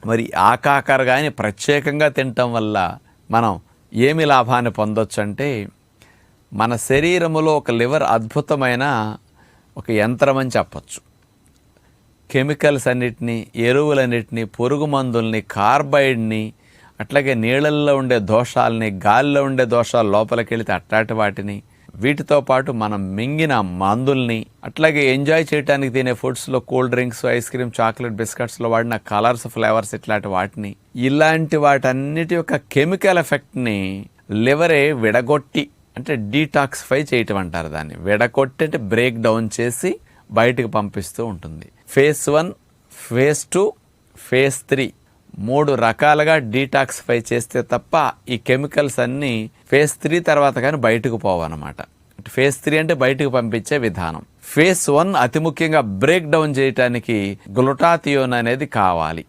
మరి ఆకాకర కానీ ప్రత్యేకంగా తినటం వల్ల మనం ఏమి లాభాన్ని పొందొచ్చు అంటే, మన శరీరములో ఒక లివర్ అద్భుతమైన ఒక యంత్రం అని చెప్పచ్చు. కెమికల్స్ అన్నిటినీ, ఎరువులన్నిటినీ, పురుగు మందుల్ని, కార్బైడ్ని, అట్లాగే నీళ్ళల్లో ఉండే దోషాలని, గాలిలో ఉండే దోషాలు లోపలికి వెళితే అట్లాంటి వాటిని, వీటితో పాటు మనం మింగిన మందుల్ని, అట్లాగే ఎంజాయ్ చేయడానికి తినే ఫుడ్స్లో cool drinks, ice cream, chocolate, బిస్కెట్స్లో వాడిన కలర్స్, ఫ్లేవర్స్ ఇట్లాంటి వాటిని, ఇలాంటి వాటన్నిటి యొక్క కెమికల్ ఎఫెక్ట్ని లివరే విడగొట్టి, అంటే డీటాక్సిఫై చేయటం అంటారు దాన్ని. విడగొట్టి అంటే బ్రేక్ డౌన్ చేసి బయటకు పంపిస్తూ ఉంటుంది. ఫేజ్ 1, ఫేజ్ 2, ఫేజ్ 3 3 రకాలుగా డీటాక్సిఫై చేస్తే తప్ప ఈ కెమికల్స్ అన్నీ ఫేజ్ 3 తర్వాత కానీ బయటకు పోవన్నమాట. ఫేజ్ 3 అంటే బయటకు పంపించే విధానం. ఫేజ్ 1 అతి ముఖ్యంగా బ్రేక్ డౌన్ చేయడానికి గ్లూటాథియోన్ అనేది కావాలి.